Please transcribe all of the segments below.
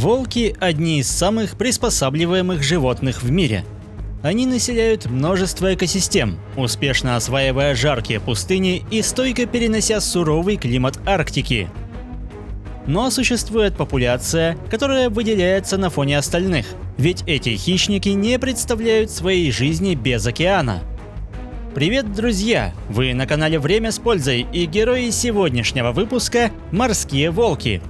Волки – одни из самых приспосабливаемых животных в мире. Они населяют множество экосистем, успешно осваивая жаркие пустыни и стойко перенося суровый климат Арктики. Но существует популяция, которая выделяется на фоне остальных, ведь эти хищники не представляют своей жизни без океана. Привет, друзья! Вы на канале «Время с пользой» и герои сегодняшнего выпуска – морские волки.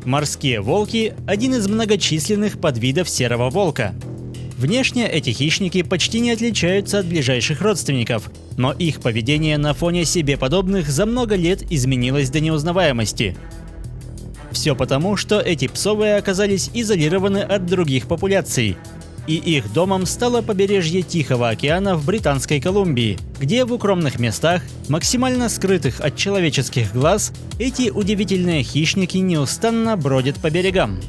Морские волки – один из многочисленных подвидов серого волка. Внешне эти хищники почти не отличаются от ближайших родственников, но их поведение на фоне себе подобных за много лет изменилось до неузнаваемости. Все потому, что эти псовые оказались изолированы от других популяций, и их домом стало побережье Тихого океана в Британской Колумбии, где в укромных местах, максимально скрытых от человеческих глаз, эти удивительные хищники неустанно бродят по берегам.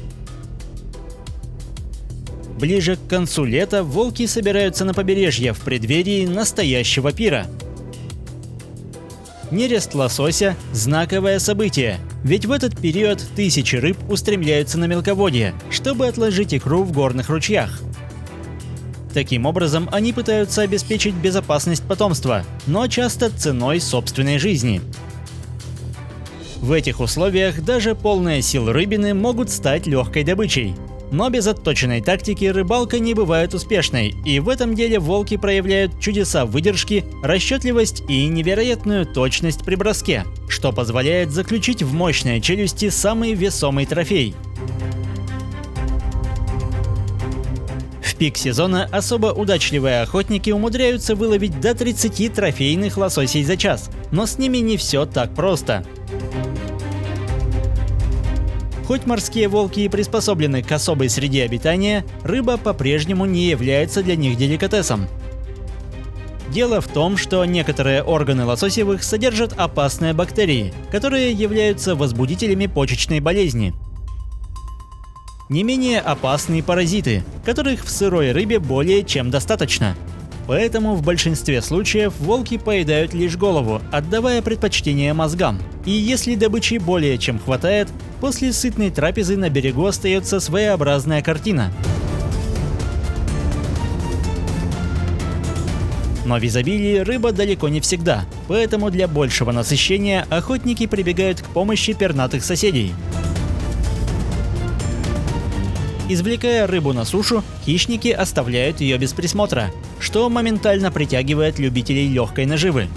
Ближе к концу лета волки собираются на побережье в преддверии настоящего пира. Нерест лосося – знаковое событие, ведь в этот период тысячи рыб устремляются на мелководье, чтобы отложить икру в горных ручьях. Таким образом, они пытаются обеспечить безопасность потомства, но часто ценой собственной жизни. В этих условиях даже полные сил рыбины могут стать легкой добычей. Но без отточенной тактики рыбалка не бывает успешной, и в этом деле волки проявляют чудеса выдержки, расчетливость и невероятную точность при броске, что позволяет заключить в мощные челюсти самый весомый трофей. В пик сезона особо удачливые охотники умудряются выловить до 30 трофейных лососей за час, но с ними не все так просто. Хоть морские волки и приспособлены к особой среде обитания, рыба по-прежнему не является для них деликатесом. Дело в том, что некоторые органы лососевых содержат опасные бактерии, которые являются возбудителями почечной болезни. Не менее опасны паразиты, которых в сырой рыбе более чем достаточно. Поэтому в большинстве случаев волки поедают лишь голову, отдавая предпочтение мозгам. И если добычи более чем хватает, после сытной трапезы на берегу остается своеобразная картина. Но в изобилии рыба далеко не всегда, поэтому для большего насыщения охотники прибегают к помощи пернатых соседей. Извлекая рыбу на сушу, хищники оставляют ее без присмотра, что моментально притягивает любителей легкой наживы.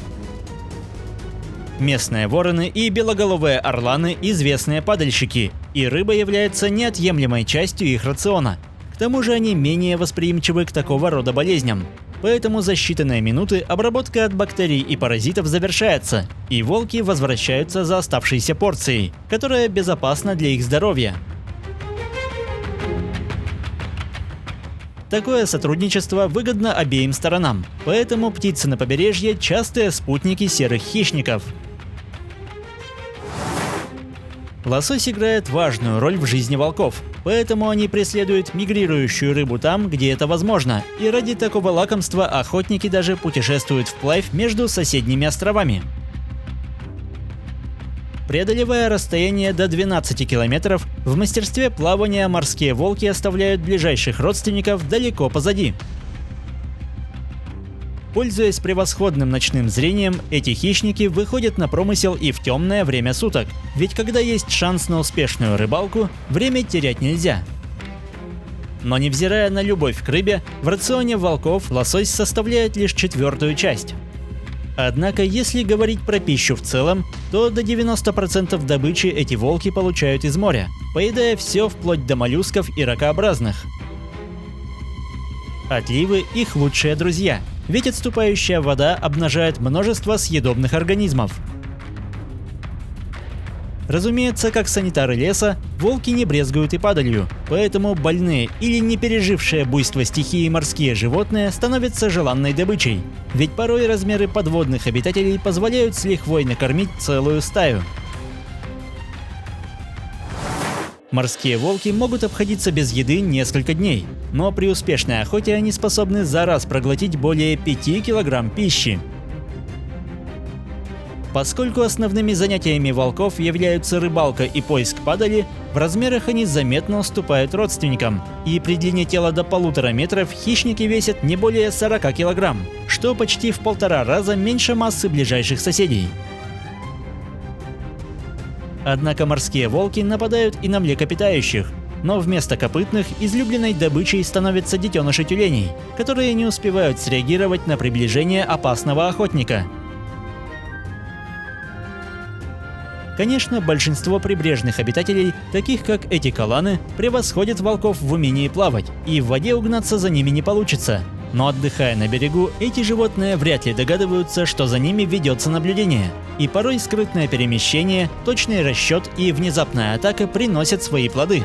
Местные вороны и белоголовые орланы – известные падальщики, и рыба является неотъемлемой частью их рациона. К тому же они менее восприимчивы к такого рода болезням. Поэтому за считанные минуты обработка от бактерий и паразитов завершается, и волки возвращаются за оставшейся порцией, которая безопасна для их здоровья. Такое сотрудничество выгодно обеим сторонам, поэтому птицы на побережье – частые спутники серых хищников. Лосось играет важную роль в жизни волков, поэтому они преследуют мигрирующую рыбу там, где это возможно, и ради такого лакомства охотники даже путешествуют вплавь между соседними островами. Преодолевая расстояние до 12 километров, в мастерстве плавания морские волки оставляют ближайших родственников далеко позади. Пользуясь превосходным ночным зрением, эти хищники выходят на промысел и в темное время суток, ведь когда есть шанс на успешную рыбалку, время терять нельзя. Но невзирая на любовь к рыбе, в рационе волков лосось составляет лишь 1/4 часть. Однако, если говорить про пищу в целом, то до 90% добычи эти волки получают из моря, поедая все вплоть до моллюсков и ракообразных. Отливы – их лучшие друзья, ведь отступающая вода обнажает множество съедобных организмов. Разумеется, как санитары леса, волки не брезгуют и падалью, поэтому больные или не пережившие буйство стихии морские животные становятся желанной добычей, ведь порой размеры подводных обитателей позволяют с лихвой накормить целую стаю. Морские волки могут обходиться без еды несколько дней, но при успешной охоте они способны за раз проглотить более 5 килограмм пищи. Поскольку основными занятиями волков являются рыбалка и поиск падали, в размерах они заметно уступают родственникам, и при длине тела до 1,5 метров хищники весят не более 40 килограмм, что почти в 1,5 раза меньше массы ближайших соседей. Однако морские волки нападают и на млекопитающих, но вместо копытных излюбленной добычей становятся детеныши тюленей, которые не успевают среагировать на приближение опасного охотника. Конечно, большинство прибрежных обитателей, таких как эти каланы, превосходят волков в умении плавать, и в воде угнаться за ними не получится. Но отдыхая на берегу, эти животные вряд ли догадываются, что за ними ведется наблюдение. И порой скрытное перемещение, точный расчет и внезапная атака приносят свои плоды.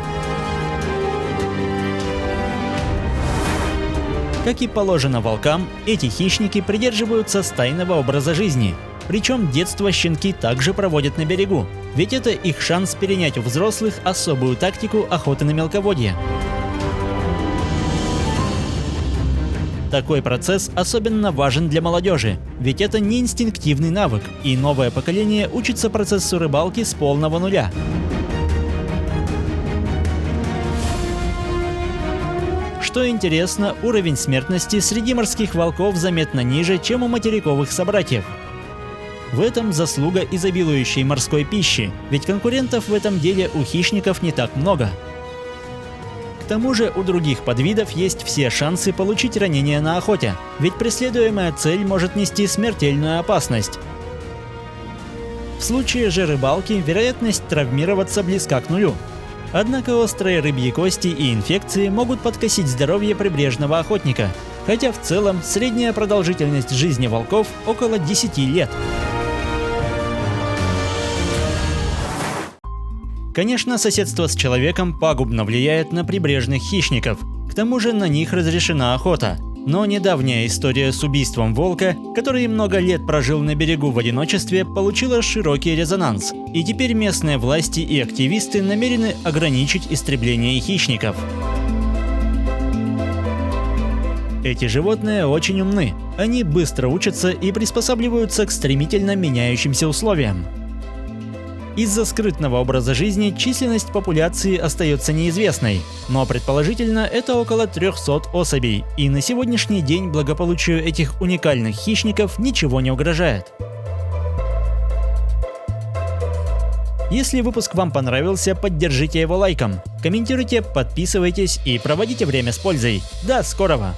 Как и положено волкам, эти хищники придерживаются стайного образа жизни. Причем детство щенки также проводят на берегу, ведь это их шанс перенять у взрослых особую тактику охоты на мелководье. Такой процесс особенно важен для молодежи, ведь это не инстинктивный навык, и новое поколение учится процессу рыбалки с полного нуля. Что интересно, уровень смертности среди морских волков заметно ниже, чем у материковых собратьев. В этом заслуга изобилующей морской пищи, ведь конкурентов в этом деле у хищников не так много. К тому же у других подвидов есть все шансы получить ранения на охоте, ведь преследуемая цель может нести смертельную опасность. В случае же рыбалки вероятность травмироваться близка к нулю. Однако острые рыбьи кости и инфекции могут подкосить здоровье прибрежного охотника, хотя в целом средняя продолжительность жизни волков около 10 лет. Конечно, соседство с человеком пагубно влияет на прибрежных хищников, к тому же на них разрешена охота. Но недавняя история с убийством волка, который много лет прожил на берегу в одиночестве, получила широкий резонанс, и теперь местные власти и активисты намерены ограничить истребление хищников. Эти животные очень умны, они быстро учатся и приспосабливаются к стремительно меняющимся условиям. Из-за скрытного образа жизни численность популяции остается неизвестной, но предположительно это около 300 особей, и на сегодняшний день благополучию этих уникальных хищников ничего не угрожает. Если выпуск вам понравился, поддержите его лайком, комментируйте, подписывайтесь и проводите время с пользой. До скорого!